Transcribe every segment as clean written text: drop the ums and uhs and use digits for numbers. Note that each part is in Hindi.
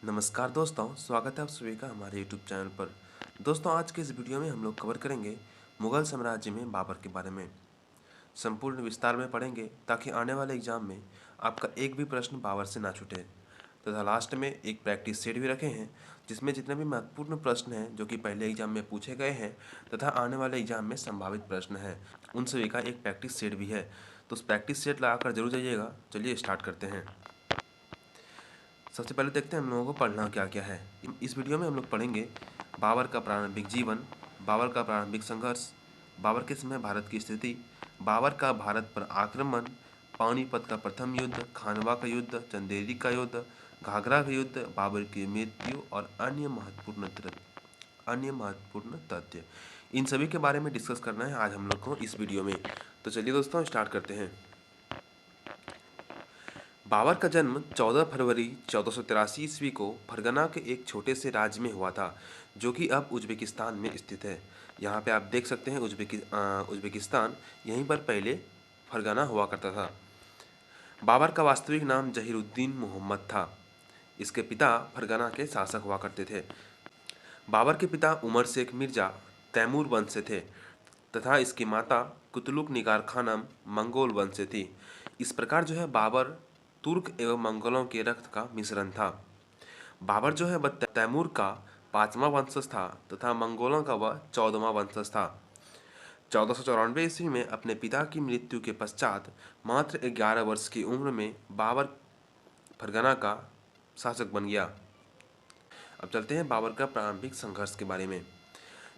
नमस्कार दोस्तों, स्वागत है आप सभी का हमारे यूट्यूब चैनल पर। दोस्तों, आज के इस वीडियो में हम लोग कवर करेंगे मुगल साम्राज्य में बाबर के बारे में। संपूर्ण विस्तार में पढ़ेंगे ताकि आने वाले एग्जाम में आपका एक भी प्रश्न बाबर से ना छूटे। तथा लास्ट में एक प्रैक्टिस सेट भी रखे हैं जिसमें जितने भी महत्वपूर्ण प्रश्न हैं जो कि पहले एग्जाम में पूछे गए हैं तथा आने वाले एग्जाम में संभावित प्रश्न हैं, उन सभी का एक प्रैक्टिस सेट भी है। तो उस प्रैक्टिस सेट लगाकर जरूर जाइएगा। चलिए स्टार्ट करते हैं। सबसे पहले देखते हैं हम लोगों को पढ़ना क्या क्या है। इस वीडियो में हम लोग पढ़ेंगे बाबर का प्रारंभिक जीवन, बाबर का प्रारंभिक संघर्ष, बाबर के समय भारत की स्थिति, बाबर का भारत पर आक्रमण, पानीपत का प्रथम युद्ध, खानवा का युद्ध, चंदेरी का युद्ध, घाघरा का युद्ध, बाबर की मृत्यु और अन्य महत्वपूर्ण तथ्य। इन सभी के बारे में डिस्कस करना है आज हम लोग को इस वीडियो में। तो चलिए दोस्तों स्टार्ट करते हैं। बाबर का जन्म 14 फरवरी 1483 ईस्वी को फरगना के एक छोटे से राज्य में हुआ था जो कि अब उज्बेकिस्तान में स्थित है। यहाँ पे आप देख सकते हैं उज्बेकिस्तान, यहीं पर पहले फरगना हुआ करता था। बाबर का वास्तविक नाम जहीरुद्दीन मोहम्मद था। इसके पिता फरगना के शासक हुआ करते थे। बाबर के पिता उमर शेख मिर्जा तैमूर वंश से थे तथा इसकी माता कुतलुक निगार खानम मंगोल वंश से थी। इस प्रकार जो है बाबर तुर्क एवं मंगोलों के रक्त का मिश्रण था। बाबर जो है वह तैमूर का 5वां वंशज था तथा मंगोलों का वह 14वां वंशज था। 1494 ईस्वी में अपने पिता की मृत्यु के पश्चात मात्र 11 वर्ष की उम्र में बाबर फरगना का शासक बन गया। अब चलते हैं बाबर का प्रारंभिक संघर्ष के बारे में।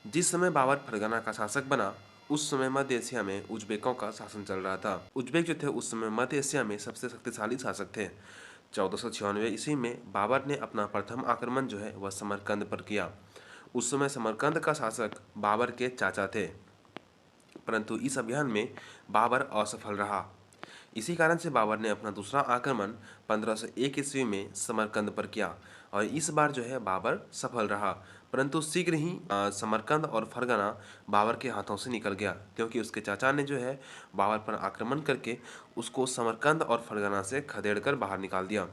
जिस समय बाबर फरगना का शासक बना उस समय मध्य एशिया में उज्बेकों का शासन चल रहा था। उज्बेक जो थे उस समय मध्य एशिया में सबसे शक्तिशाली शासक थे। 1496 ईस्वी में बाबर ने अपना प्रथम आक्रमण जो है वह समरकंद पर किया। उस समय समरकंद का शासक बाबर के चाचा थे, परंतु इस अभियान में बाबर असफल रहा। इसी कारण से बाबर ने अपना दूसरा आक्रमण 1501 ईस्वी में समरकंद पर किया और इस बार जो है बाबर सफल रहा, परंतु शीघ्र ही समरकंद और फरगना बाबर के हाथों से निकल गया क्योंकि उसके चाचा ने जो है बाबर पर आक्रमण करके उसको समरकंद और फरगना से खदेड़ कर बाहर निकाल दिया।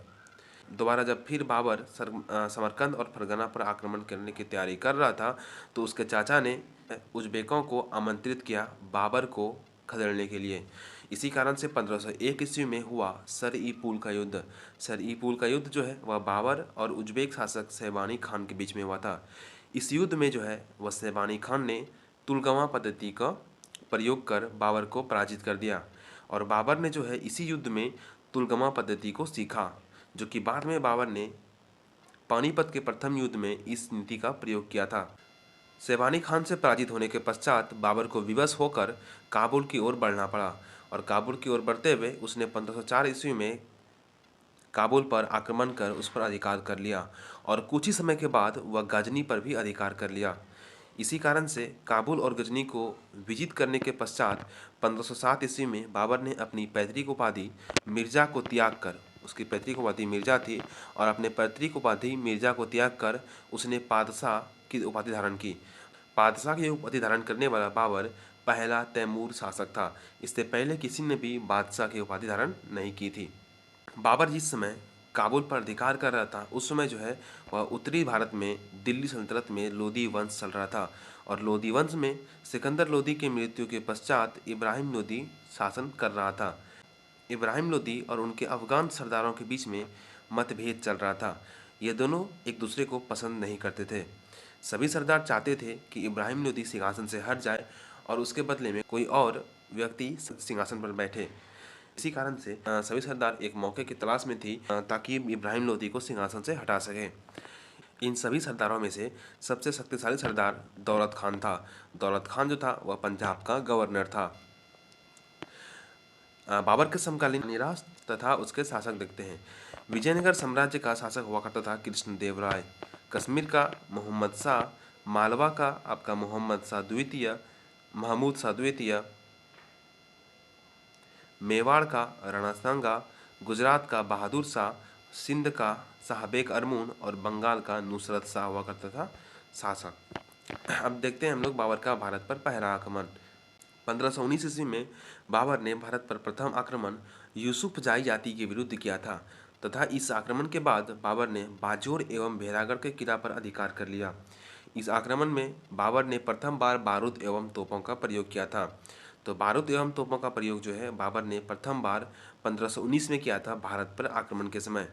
दोबारा जब फिर बाबर समरकंद और फरगना पर आक्रमण करने की तैयारी कर रहा था तो उसके चाचा ने उज्बेकों को आमंत्रित किया बाबर को खदेड़ने के लिए। इसी कारण से 1501 ईस्वी में हुआ सर-ई-पुल का युद्ध। सर-ई-पुल का युद्ध जो है वह बाबर और उज्बेक शासक शैबानी खान के बीच में हुआ था। इस युद्ध में जो है वह शैबानी खान ने तुलगमा पद्धति का प्रयोग कर बाबर को पराजित कर दिया और बाबर ने जो है इसी युद्ध में तुलगमा पद्धति को सीखा, जो कि बाद में बाबर ने पानीपत के प्रथम युद्ध में इस नीति का प्रयोग किया था। शैबानी खान से पराजित होने के पश्चात बाबर को विवश होकर काबुल की ओर बढ़ना पड़ा और काबुल की ओर बढ़ते हुए उसने 1504 ईस्वी में काबुल पर आक्रमण कर उस पर अधिकार कर लिया और कुछ ही समय के बाद वह गजनी पर भी अधिकार कर लिया। इसी कारण से काबुल और गजनी को विजित करने के पश्चात 1507 ईस्वी में बाबर ने अपनी पैतृक उपाधि मिर्जा को त्याग कर, उसकी पैतृक उपाधि मिर्जा थी और अपने पैतृक उपाधि मिर्जा को त्याग कर उसने पादशाह की उपाधि धारण की। पादशाह की उपाधि धारण करने वाला बाबर पहला तैमूर शासक था। इससे पहले किसी ने भी बादशाह की उपाधि धारण नहीं की थी। बाबर जिस समय काबुल पर अधिकार कर रहा था उस समय जो है वह उत्तरी भारत में दिल्ली सल्तनत में लोदी वंश चल रहा था और लोदी वंश में सिकंदर लोदी की मृत्यु के पश्चात इब्राहिम लोदी शासन कर रहा था। इब्राहिम लोदी और उनके अफगान सरदारों के बीच में मतभेद चल रहा था। ये दोनों एक दूसरे को पसंद नहीं करते थे। सभी सरदार चाहते थे कि इब्राहिम लोदी सिंहासन से हट जाए और उसके बदले में कोई और व्यक्ति सिंहासन पर बैठे। इसी कारण से सभी सरदार एक मौके की तलाश में थी ताकि इब्राहिम लोदी को सिंहासन से हटा सके। इन सभी सरदारों में से सबसे शक्तिशाली सरदार दौलत खान था। दौलत खान जो था वह पंजाब का गवर्नर था। बाबर के समकालीन निराश तथा उसके शासक देखते हैं। विजयनगर साम्राज्य का शासक हुआ करता था कृष्णदेव राय। कश्मीर का मोहम्मद शाह, मालवा का आपका मोहम्मद शाह द्वितीय, महमूद शाह द्वितीय, मेवाड़ का राणा सांगा, गुजरात का बहादुर शाह, सिंध का शाहबेग अरमून और बंगाल का नुसरत शाह हुआ करता था शासक। अब देखते हैं हम लोग बाबर का भारत पर पहला आक्रमण। 1519 ईस्वी में बाबर ने भारत पर प्रथम आक्रमण यूसुफ जाई जाति के विरुद्ध किया था। तथा इस आक्रमण के बाद बाबर ने बाजोर एवं भेरागढ़ के किला पर अधिकार कर लिया। इस आक्रमण में बाबर ने प्रथम बार बारूद एवं तोपों का प्रयोग किया था। तो बारूद एवं तोपों का प्रयोग जो है बाबर ने प्रथम बार 1519 में किया था भारत पर आक्रमण के समय।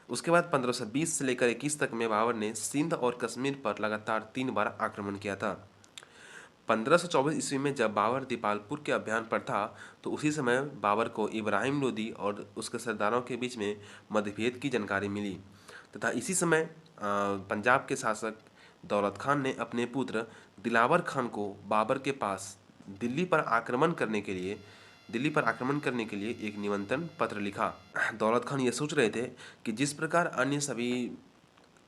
उसके बाद 1520 से लेकर 21 तक में बाबर ने सिंध और कश्मीर पर लगातार 3 बार आक्रमण किया था। 1524 ईस्वी में जब बाबर दीपालपुर के अभियान पर था तो उसी समय बाबर को इब्राहिम लोदी और उसके सरदारों के बीच में मतभेद की जानकारी मिली तथा इसी समय पंजाब के शासक दौलत खान ने अपने पुत्र दिलावर खान को बाबर के पास दिल्ली पर आक्रमण करने के लिए एक निमंत्रण पत्र लिखा। दौलत खान ये सोच रहे थे कि जिस प्रकार अन्य सभी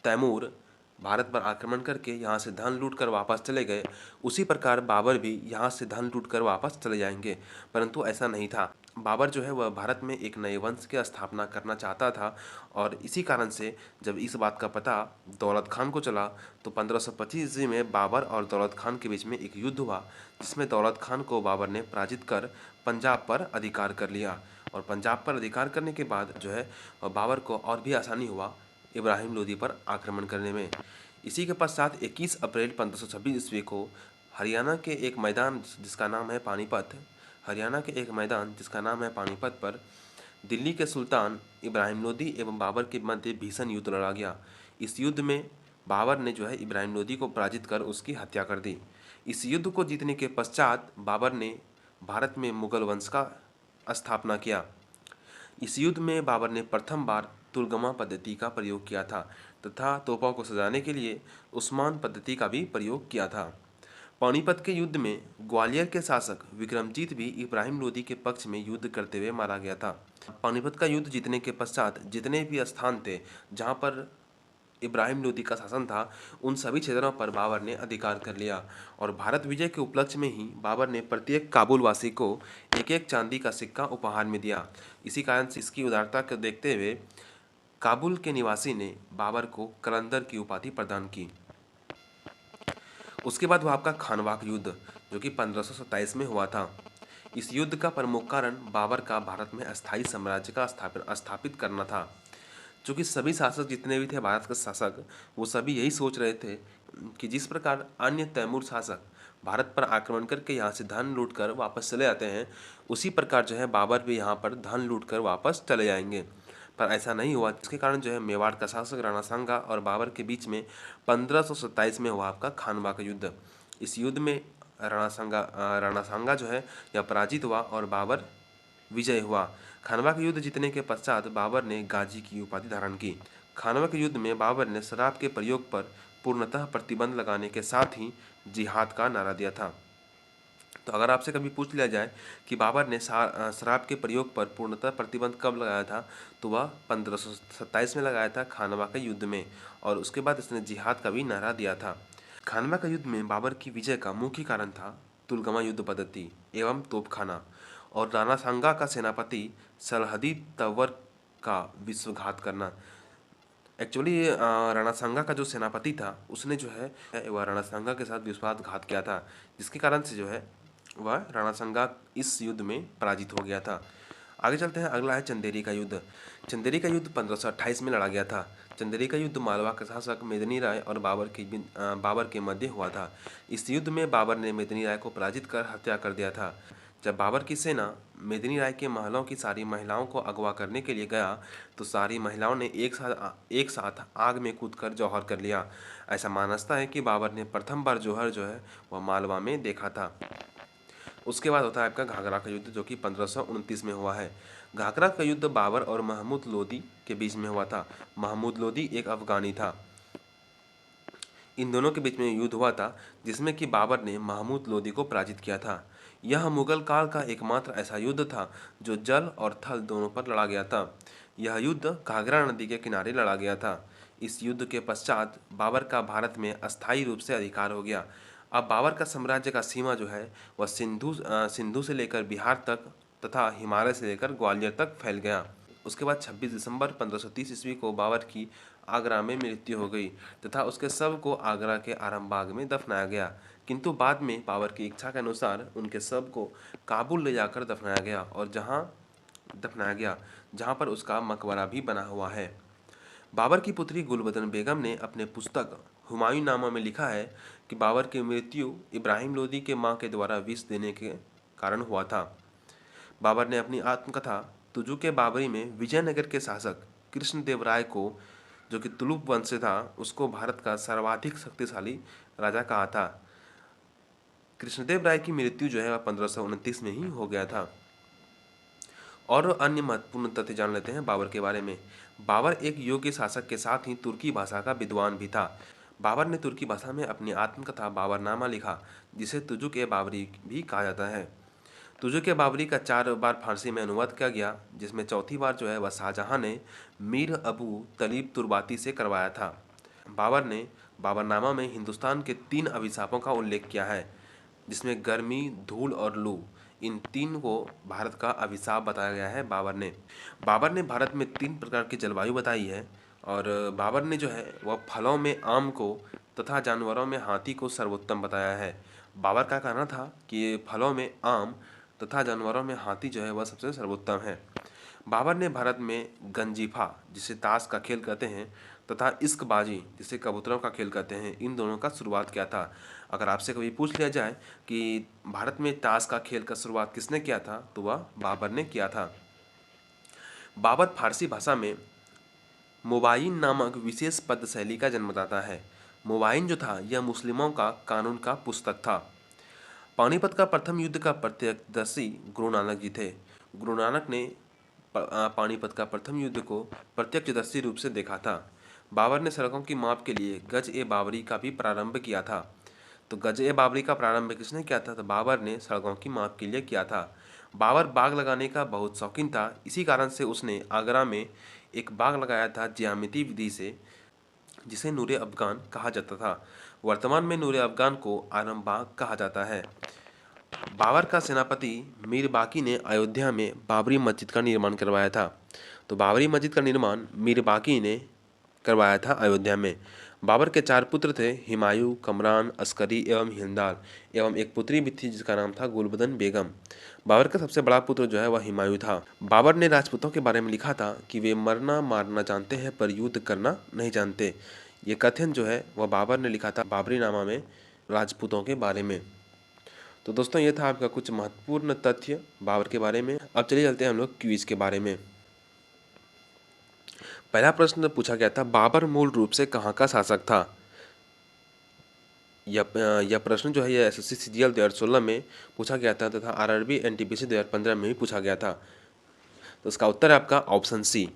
तैमूर भारत पर आक्रमण करके यहाँ से धन लूट कर वापस चले गए, उसी प्रकार बाबर भी यहाँ से धन लूट कर वापस चले जाएंगे, परंतु ऐसा नहीं था। बाबर जो है वह भारत में एक नए वंश की स्थापना करना चाहता था और इसी कारण से जब इस बात का पता दौलत खान को चला तो 1525 ईस्वी में बाबर और दौलत खान के बीच में एक युद्ध हुआ, जिसमें दौलत खान को बाबर ने पराजित कर पंजाब पर अधिकार कर लिया और पंजाब पर अधिकार करने के बाद जो है बाबर को और भी आसानी हुआ इब्राहिम लोदी पर आक्रमण करने में। इसी के पश्चात 21 अप्रैल 1526 ईस्वी को हरियाणा के एक मैदान जिसका नाम है पानीपत पर दिल्ली के सुल्तान इब्राहिम लोदी एवं बाबर के मध्य भीषण युद्ध लड़ा गया। इस युद्ध में बाबर ने जो है इब्राहिम लोदी को पराजित कर उसकी हत्या कर दी। इस युद्ध को जीतने के पश्चात बाबर ने भारत में मुगल वंश का स्थापना किया। इस युद्ध में बाबर ने प्रथम बार तुलगमा पद्धति का प्रयोग किया था तथा तोपों को सजाने के लिए उस्मान पद्धति का भी प्रयोग किया था। पानीपत के युद्ध में ग्वालियर के शासक विक्रमजीत भी इब्राहिम लोदी के पक्ष में युद्ध करते हुए मारा गया था। पानीपत का युद्ध जीतने के पश्चात जितने भी स्थान थे जहां पर इब्राहिम लोदी का शासन था, उन सभी क्षेत्रों पर बाबर ने अधिकार कर लिया और भारत विजय के उपलक्ष्य में ही बाबर ने प्रत्येक काबुल वासी को एक एक चांदी का सिक्का उपहार में दिया। इसी कारण से इसकी उदारता को देखते हुए काबुल के निवासी ने बाबर को कलंदर की उपाधि प्रदान की। उसके बाद हुआ आपका खानवा का युद्ध, जो कि 1527 में हुआ था। इस युद्ध का प्रमुख कारण बाबर का भारत में अस्थायी साम्राज्य का स्थापित करना था। चूँकि सभी शासक जितने भी थे भारत के शासक, वो सभी यही सोच रहे थे कि जिस प्रकार अन्य तैमूर शासक भारत पर आक्रमण करके यहाँ से धन लूट कर वापस चले जाते हैं, उसी प्रकार जो है बाबर भी यहाँ पर धन लूट कर वापस चले जाएंगे। पर ऐसा नहीं हुआ, जिसके कारण जो है मेवाड़ का शासक राणा सांगा और बाबर के बीच में 1527 में हुआ आपका खानवा का युद्ध। इस युद्ध में राणा सांगा जो है यह पराजित हुआ और बाबर विजय हुआ। खानवा के युद्ध जीतने के पश्चात बाबर ने गाजी की उपाधि धारण की। खानवा के युद्ध में बाबर ने शराब के प्रयोग पर पूर्णतः प्रतिबंध लगाने के साथ ही जिहाद का नारा दिया था। तो अगर आपसे कभी पूछ लिया जाए कि बाबर ने शराब के प्रयोग पर पूर्णतः प्रतिबंध कब लगाया था, तो वह 1527 में लगाया था खानवा के युद्ध में, और उसके बाद इसने जिहाद का भी नारा दिया था। खानवा का युद्ध में बाबर की विजय का मुख्य कारण था तुलगमा युद्ध पद्धति एवं तोपखाना और राणा सांगा का सेनापति सरहदी तंवर का विश्वासघात करना। एक्चुअली राणा सांगा का जो सेनापति था उसने जो है वह राणा सांगा के साथ विश्वासघात किया था, जिसके कारण से जो है वह राणा सांगा इस युद्ध में पराजित हो गया था। आगे चलते हैं, अगला है चंदेरी का युद्ध। चंदेरी का युद्ध 1528 में लड़ा गया था। चंदेरी का युद्ध मालवा के शासक मेदिनी राय और बाबर के मध्य हुआ था। इस युद्ध में बाबर ने मेदिनी राय को पराजित कर हत्या कर दिया था। जब बाबर की सेना मेदिनी राय के महलों की सारी महिलाओं को अगवा करने के लिए गया तो सारी महिलाओं ने एक साथ आग में कूदकर जौहर कर लिया। ऐसा मानता है कि बाबर ने प्रथम बार जौहर जो है वह मालवा में देखा था। उसके बाद होता है आपका घाघरा का युद्ध, जो कि 1529 में हुआ है। घाघरा का युद्ध बाबर और महमूद लोदी के बीच में हुआ था। महमूद लोदी एक अफगानी था। इन दोनों के बीच में युद्ध हुआ था जिसमें कि बाबर ने महमूद लोदी को पराजित किया था। यह मुगल काल का एकमात्र ऐसा युद्ध था जो जल और थल दोनों पर लड़ा गया था। यह युद्ध घाघरा नदी के किनारे लड़ा गया था। इस युद्ध के पश्चात बाबर का भारत में अस्थायी रूप से अधिकार हो गया। अब बाबर का साम्राज्य का सीमा जो है वह सिंधु से लेकर बिहार तक तथा हिमालय से लेकर ग्वालियर तक फैल गया। उसके बाद 26 दिसंबर 1530 ईस्वी को बाबर की आगरा में मृत्यु हो गई तथा उसके शव को आगरा के आरामबाग में दफनाया गया, किंतु बाद में बाबर की इच्छा के अनुसार उनके शव को काबुल ले जाकर दफनाया गया और जहाँ पर उसका मकबरा भी बना हुआ है। बाबर की पुत्री गुलबदन बेगम ने अपने पुस्तक हुमायूं नामा में लिखा है कि बाबर की मृत्यु इब्राहिम लोदी के मां के द्वारा विष देने के कारण हुआ था। बाबर ने अपनी आत्मकथा तुजुक बाबरी में विजयनगर के शासक कृष्णदेवराय को, जो कि तुलुप वंश से था, उसको भारत का सर्वाधिक शक्तिशाली राजा कहा था। कृष्णदेव राय की मृत्यु जो है वह 1529 में ही हो गया था। और अन्य महत्वपूर्ण तथ्य जान लेते हैं बाबर के बारे में। बाबर एक योग्य शासक के साथ ही तुर्की भाषा का विद्वान भी था। बाबर ने तुर्की भाषा में अपनी आत्मकथा बाबरनामा लिखा, जिसे तुजुक ए बाबरी भी कहा जाता है। तुजुक ए बाबरी का 4 बार फारसी में अनुवाद किया गया, जिसमें चौथी बार जो है वह शाहजहां ने मीर अबू तलीब तुर्बाती से करवाया था। बाबर ने बाबरनामा में हिंदुस्तान के 3 अभिशापों का उल्लेख किया है, जिसमें गर्मी, धूल और लू, इन 3 को भारत का अभिशाप बताया गया है बाबर ने भारत में 3 प्रकार की जलवायु बताई है। और बाबर ने जो है वह फलों में आम को तथा जानवरों में हाथी को सर्वोत्तम बताया है। बाबर का कहना था कि ये फलों में आम तथा जानवरों में हाथी जो है वह सबसे सर्वोत्तम है। बाबर ने भारत में गंजीफा, जिसे ताश का खेल कहते हैं, तथा इश्कबाजी, जिसे कबूतरों का खेल कहते हैं, इन दोनों का शुरुआत किया था। अगर आपसे कभी पूछ लिया जाए कि भारत में ताश का खेल का शुरुआत किसने किया था, तो वह बाबर ने किया था। बाबर फारसी भाषा में मुबायिन नामक विशेष पद शैली का जन्मदाता है। मुबायिन जो था यह मुस्लिमों का कानून का पुस्तक था। पानीपत का प्रथम युद्ध का प्रत्यक्षदर्शी गुरु नानक जी थे। गुरु नानक ने पानीपत का प्रथम युद्ध को प्रत्यक्षदर्शी रूप से देखा था। बाबर ने सड़कों की माप के लिए गज ए बाबरी का भी प्रारंभ किया था। तो गज ए बाबरी का प्रारंभ किसने किया था? तो बाबर ने सड़कों की माप के लिए किया था। बाबर बाग लगाने का बहुत शौकीन था। इसी कारण से उसने आगरा में एक बाग लगाया था ज्यामिति विधि से, जिसे नूरे अफगान कहा जाता था। वर्तमान में नूरे अफगान को आलमबाग कहा जाता है। बाबर का सेनापति मीर बाकी ने अयोध्या में बाबरी मस्जिद का निर्माण करवाया था। तो बाबरी मस्जिद का निर्माण मीर बाकी ने करवाया था अयोध्या में। बाबर के 4 पुत्र थे, हुमायूं, कमरान, अस्करी एवं हिंदाल, एवं एक पुत्री भी थी जिसका नाम था गुलबदन बेगम। बाबर का सबसे बड़ा पुत्र जो है वह हुमायूं था। बाबर ने राजपूतों के बारे में लिखा था कि वे मरना मारना जानते हैं पर युद्ध करना नहीं जानते। ये कथन जो है वह बाबर ने लिखा था बाबरी नामा में राजपूतों के बारे में। तो दोस्तों ये था आपका कुछ महत्वपूर्ण तथ्य बाबर के बारे में। अब चलिए चलते हैं हम लोग क्विज के बारे में। पहला प्रश्न पूछा गया था, बाबर मूल रूप से कहाँ का शासक था? यह प्रश्न जो है यह एसएससी सीजीएल 2016 में पूछा गया था तथा आरआरबी एनटीपीसी 2015 में भी पूछा गया था। तो इसका उत्तर है आपका ऑप्शन सी,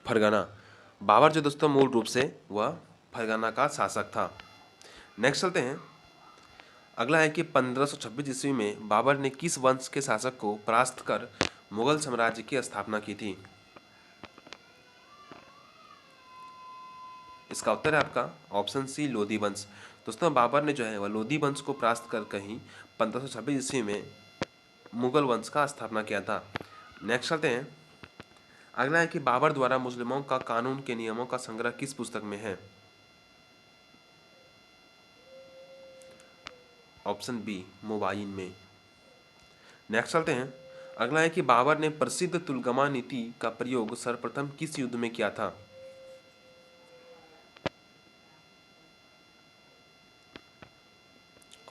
फरगना। बाबर जो दोस्तों मूल रूप से वह फरगना का शासक था। नेक्स्ट चलते हैं। अगला है कि 1526 ईस्वी में बाबर ने किस वंश के शासक को परास्त कर मुगल साम्राज्य की स्थापना की थी? इसका उत्तर है आपका ऑप्शन सी, लोधी वंश। दोस्तों बाबर ने जो है वह लोधी वंश को परास्त कर कहीं 1526 ईस्वी में मुगल वंश का स्थापना किया था। नेक्स्ट चलते हैं। अगला है कि बाबर द्वारा मुस्लिमों का कानून के नियमों का संग्रह किस पुस्तक में है? ऑप्शन बी, मुबायिन में। नेक्स्ट चलते हैं। अगला है कि बाबर ने प्रसिद्ध तुलगमा नीति का प्रयोग सर्वप्रथम किस युद्ध में किया था?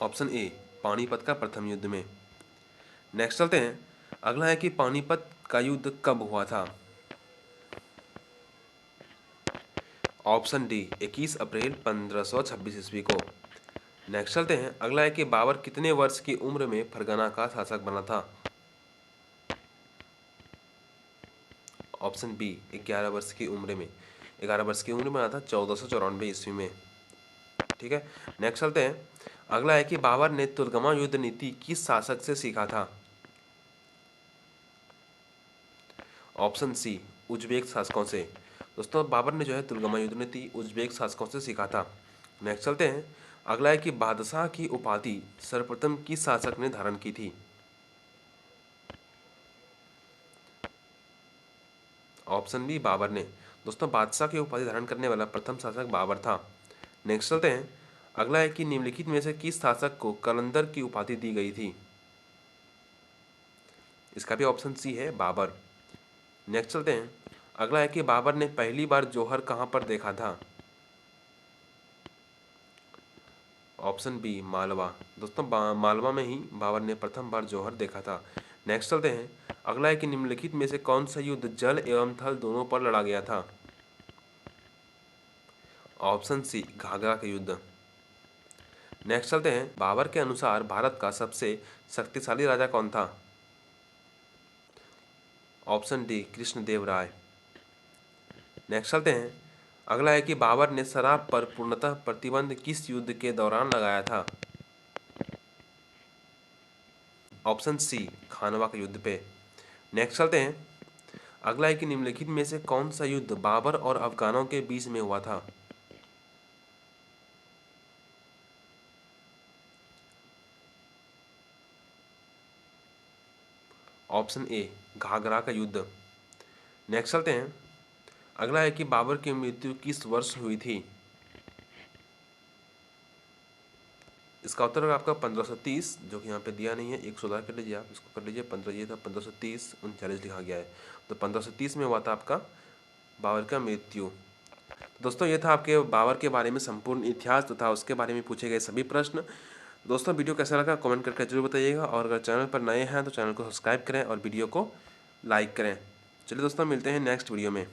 ऑप्शन ए, पानीपत का प्रथम युद्ध में। नेक्स्ट चलते हैं। अगला है कि पानीपत का युद्ध कब हुआ था? ऑप्शन डी, 21 अप्रैल 1526 ईस्वी को। नेक्स्ट चलते हैं। अगला है कि बाबर कितने वर्ष की उम्र में फरगना का शासक बना था? ऑप्शन बी, 11 वर्ष की उम्र में। 11 वर्ष की उम्र में बना था 1494 ईस्वी में। ठीक है। नेक्स्ट चलते हैं। अगला है कि बाबर ने तुर्गमा युद्ध नीति किस शासक से सीखा था? ऑप्शन सी, उज्बेक शासकों से। दोस्तों बाबर ने जो है तुर्गमा युद्ध नीति उज्बेक शासकों से सीखा था। नेक्स्ट चलते हैं। अगला है कि बादशाह की उपाधि सर्वप्रथम किस शासक ने धारण की थी? ऑप्शन बी, बाबर ने। दोस्तों बादशाह की उपाधि धारण करने वाला प्रथम शासक बाबर था। नेक्स्ट चलते हैं। अगला है कि निम्नलिखित में से किस शासक को कलंदर की उपाधि दी गई थी? इसका भी ऑप्शन सी है, बाबर। नेक्स्ट चलते हैं। अगला है कि बाबर ने पहली बार जौहर कहाँ पर देखा था? Option B Malwa. दोस्तों मालवा में ही बाबर ने प्रथम बार जौहर देखा था। नेक्स्ट चलते हैं। अगला है कि निम्नलिखित में से कौन सा युद्ध जल एवं थल दोनों पर लड़ा गया था? ऑप्शन सी घाघरा का युद्ध। नेक्स्ट चलते हैं। बाबर के अनुसार भारत का सबसे शक्तिशाली राजा कौन था? ऑप्शन डी कृष्णदेव राय। नेक्स्ट चलते हैं। अगला है कि बाबर ने शराब पर पूर्णतः प्रतिबंध किस युद्ध के दौरान लगाया था? ऑप्शन सी खानवा के युद्ध पे। नेक्स्ट चलते हैं। अगला है कि निम्नलिखित में से कौन सा युद्ध बाबर और अफगानों के बीच में हुआ था? ऑप्शन ए घाघरा का युद्ध। नेक्स्ट चलते हैं। अगला है कि बाबर की मृत्यु किस वर्ष हुई थी? इसका उत्तर होगा आपका 1530, जो कि यहाँ पे दिया नहीं है, एक सुधार कर लीजिए, आप इसको कर लीजिए 15, ये था 1530, 39 लिखा गया है, तो 1530 में हुआ था आपका बाबर का मृत्यु। दोस्तों ये था आपके बाबर के बारे में संपूर्ण इतिहास तथा उसके बारे में पूछे गए सभी प्रश्न। दोस्तों वीडियो कैसा लगा कमेंट करके जरूर बताइएगा, और अगर चैनल पर नए हैं तो चैनल को सब्सक्राइब करें और वीडियो को लाइक करें। चलिए दोस्तों मिलते हैं नेक्स्ट वीडियो में।